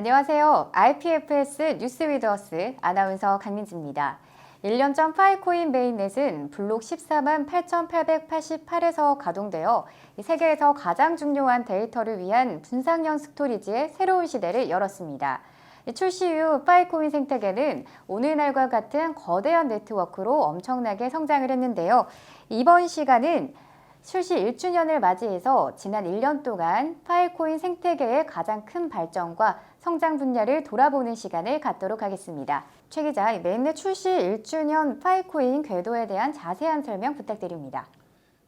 안녕하세요. IPFS 뉴스 위드 어스 아나운서 강민지입니다. 1년 전 파이코인 메인넷은 블록 14만 8,888에서 가동되어 세계에서 가장 중요한 데이터를 위한 분상형 스토리지의 새로운 시대를 열었습니다. 출시 이후 파이코인 생태계는 오늘날과 같은 거대한 네트워크로 엄청나게 성장을 했는데요. 이번 시간은 출시 1주년을 맞이해서 지난 1년 동안 파이코인 생태계의 가장 큰 발전과 성장 분야를 돌아보는 시간을 갖도록 하겠습니다. 최 기자, 메인넷 출시 1주년 파이코인 궤도에 대한 자세한 설명 부탁드립니다.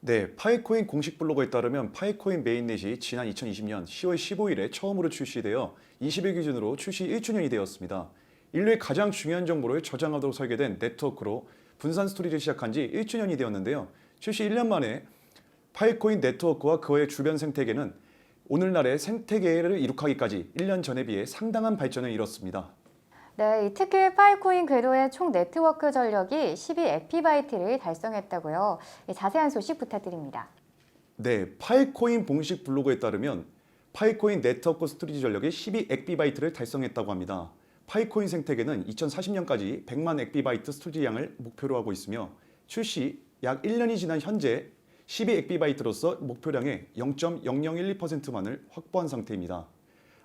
네, 파이코인 공식 블로그에 따르면 파이코인 메인넷이 지난 2020년 10월 15일에 처음으로 출시되어 20일 기준으로 출시 1주년이 되었습니다. 인류의 가장 중요한 정보를 저장하도록 설계된 네트워크로 분산 스토리를 시작한 지 1주년이 되었는데요. 출시 1년 만에 파이코인 네트워크와 그의 주변 생태계는 오늘날의 생태계를 이룩하기까지 1년 전에 비해 상당한 발전을 이뤘습니다. 네, 특히 파이코인 궤도의 총 네트워크 전력이 12에피바이트를 달성했다고요. 자세한 소식 부탁드립니다. 네, 파이코인 공식 블로그에 따르면 파이코인 네트워크 스토리지 전력이 12엑비바이트를 달성했다고 합니다. 파이코인 생태계는 2040년까지 100만 엑비바이트 스토리지 양을 목표로 하고 있으며 출시 약 1년이 지난 현재 12엑비바이트로서 목표량의 0.0012%만을 확보한 상태입니다.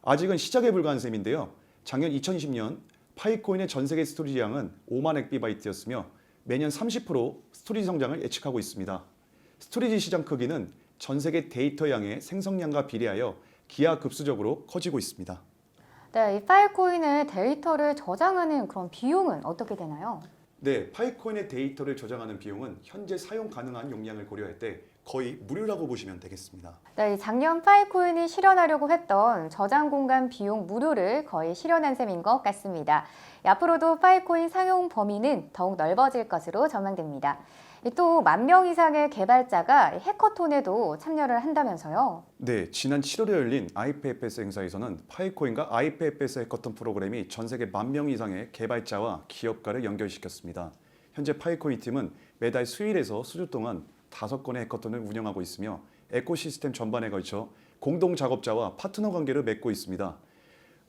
아직은 시작에 불과한 셈인데요. 작년 2020년 파이코인의 전 세계 스토리지 양은 5만 엑비바이트였으며 매년 30% 스토리지 성장을 예측하고 있습니다. 스토리지 시장 크기는 전 세계 데이터 양의 생성량과 비례하여 기하급수적으로 커지고 있습니다. 네, 이 파이코인의 데이터를 저장하는 그런 비용은 어떻게 되나요? 네, 파이코인의 데이터를 저장하는 비용은 현재 사용 가능한 용량을 고려할 때 거의 무료라고 보시면 되겠습니다. 네, 작년 파이코인이 실현하려고 했던 저장 공간 비용 무료를 거의 실현한 셈인 것 같습니다. 앞으로도 파이코인 사용 범위는 더욱 넓어질 것으로 전망됩니다. 또 10,000명 이상의 개발자가 해커톤에도 참여를 한다면서요? 네, 지난 7월에 열린 IPFS 행사에서는 파이코인과 IPFS 해커톤 프로그램이 전 세계 10,000명 이상의 개발자와 기업가를 연결시켰습니다. 현재 파이코인 팀은 매달 수일에서 수주 동안 5건의 해커톤을 운영하고 있으며 에코시스템 전반에 걸쳐 공동 작업자와 파트너 관계를 맺고 있습니다.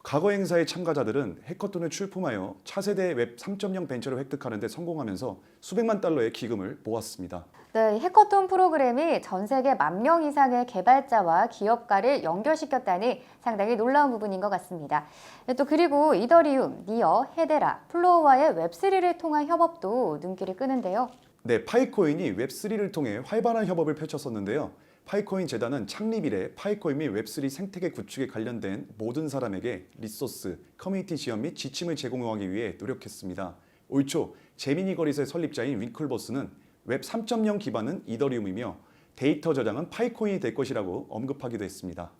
과거 행사의 참가자들은 해커톤을 출품하여 차세대 웹 3.0 벤처를 획득하는 데 성공하면서 수백만 달러의 기금을 모았습니다. 네, 해커톤 프로그램이 전 세계 10,000명 이상의 개발자와 기업가를 연결시켰다니 상당히 놀라운 부분인 것 같습니다. 또 그리고 이더리움, 니어, 헤데라, 플로어와의 웹3를 통한 협업도 눈길을 끄는데요. 네, 파이코인이 웹3를 통해 활발한 협업을 펼쳤었는데요. 파이코인 재단은 창립 이래 파이코인 및 웹3 생태계 구축에 관련된 모든 사람에게 리소스, 커뮤니티 지원 및 지침을 제공하기 위해 노력했습니다. 올 초 제미니 거릿의 설립자인 윙클버스는 웹 3.0 기반은 이더리움이며 데이터 저장은 파이코인이 될 것이라고 언급하기도 했습니다.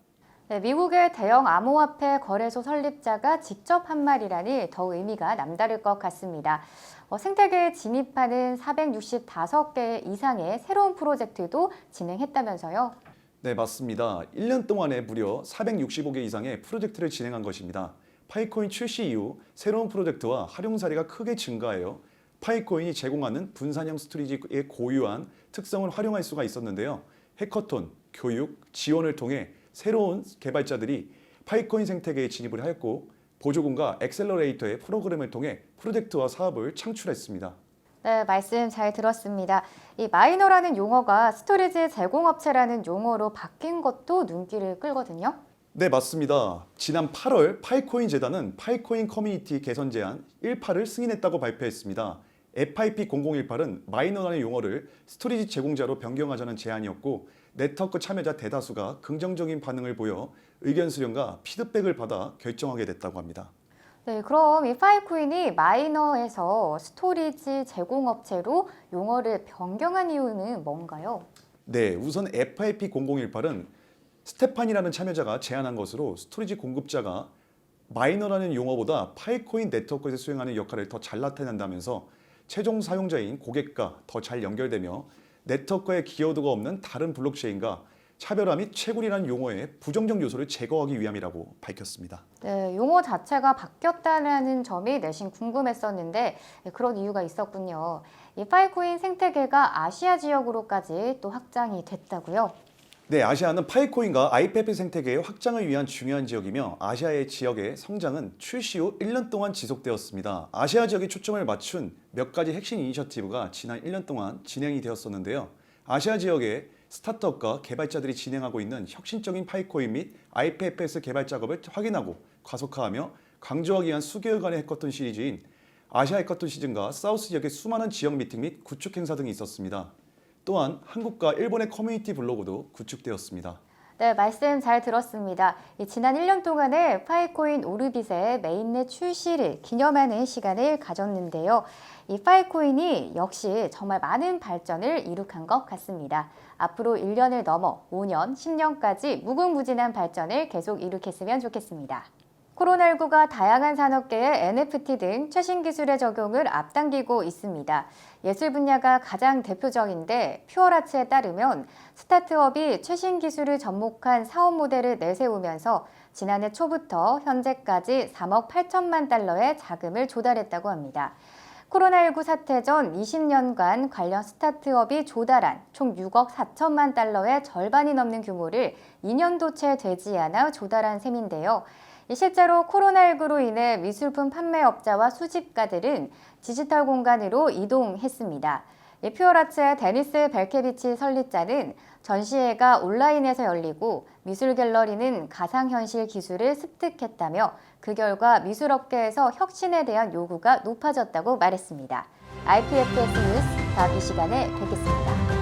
네, 미국의 대형 암호화폐 거래소 설립자가 직접 한 말이라니 더욱 의미가 남다를 것 같습니다. 생태계에 진입하는 465개 이상의 새로운 프로젝트도 진행했다면서요? 네, 맞습니다. 1년 동안에 무려 465개 이상의 프로젝트를 진행한 것입니다. 파이코인 출시 이후 새로운 프로젝트와 활용 사례가 크게 증가하여 파이코인이 제공하는 분산형 스토리지의 고유한 특성을 활용할 수가 있었는데요. 해커톤, 교육, 지원을 통해 새로운 개발자들이 파이코인 생태계에 진입을 하였고 보조금과 엑셀러레이터의 프로그램을 통해 프로젝트와 사업을 창출했습니다. 네, 말씀 잘 들었습니다. 이 마이너라는 용어가 스토리지 제공업체라는 용어로 바뀐 것도 눈길을 끌거든요. 네, 맞습니다. 지난 8월 파이코인 재단은 파이코인 커뮤니티 개선 제안 1파를 승인했다고 발표했습니다. FIP0018은 마이너라는 용어를 스토리지 제공자로 변경하자는 제안이었고 네트워크 참여자 대다수가 긍정적인 반응을 보여 의견 수렴과 피드백을 받아 결정하게 됐다고 합니다. 네, 그럼 이 파이코인이 마이너에서 스토리지 제공업체로 용어를 변경한 이유는 뭔가요? 네, 우선 FIP0018은 스테판이라는 참여자가 제안한 것으로 스토리지 공급자가 마이너라는 용어보다 파이코인 네트워크에서 수행하는 역할을 더 잘 나타낸다면서 최종 사용자인 고객과 더 잘 연결되며 네트워크에 기여도가 없는 다른 블록체인과 차별화 및 채굴이라는 용어의 부정적 요소를 제거하기 위함이라고 밝혔습니다. 네, 용어 자체가 바뀌었다는 점이 내심 궁금했었는데 그런 이유가 있었군요. 이 파이코인 생태계가 아시아 지역으로까지 또 확장이 됐다고요? 네, 아시아는 파이코인과 IPF 생태계의 확장을 위한 중요한 지역이며 아시아의 지역의 성장은 출시 후 1년 동안 지속되었습니다. 아시아 지역에 초점을 맞춘 몇 가지 핵심 이니셔티브가 지난 1년 동안 진행이 되었었는데요. 아시아 지역의 스타트업과 개발자들이 진행하고 있는 혁신적인 파이코인 및 IPFS 개발 작업을 확인하고 가속화하며 강조하기 위한 수개월간의 해커톤 시리즈인 아시아 해커톤 시즌과 사우스 지역의 수많은 지역 미팅 및 구축 행사 등이 있었습니다. 또한 한국과 일본의 커뮤니티 블로그도 구축되었습니다. 네, 말씀 잘 들었습니다. 지난 1년 동안에 파이코인 오르빗의 메인넷 출시를 기념하는 시간을 가졌는데요. 이 파이코인이 역시 정말 많은 발전을 이룩한 것 같습니다. 앞으로 1년을 넘어 5년, 10년까지 무궁무진한 발전을 계속 이룩했으면 좋겠습니다. 코로나19가 다양한 산업계에 NFT 등 최신 기술의 적용을 앞당기고 있습니다. 예술 분야가 가장 대표적인데 퓨어라츠에 따르면 스타트업이 최신 기술을 접목한 사업 모델을 내세우면서 지난해 초부터 현재까지 3억 8천만 달러의 자금을 조달했다고 합니다. 코로나19 사태 전 20년간 관련 스타트업이 조달한 총 6억 4천만 달러의 절반이 넘는 규모를 2년도 채 되지 않아 조달한 셈인데요. 실제로 코로나19로 인해 미술품 판매업자와 수집가들은 디지털 공간으로 이동했습니다. 퓨어라츠의 데니스 벨케비치 설립자는 전시회가 온라인에서 열리고 미술 갤러리는 가상현실 기술을 습득했다며 그 결과 미술업계에서 혁신에 대한 요구가 높아졌다고 말했습니다. IPFS 뉴스 다음 이 시간에 뵙겠습니다.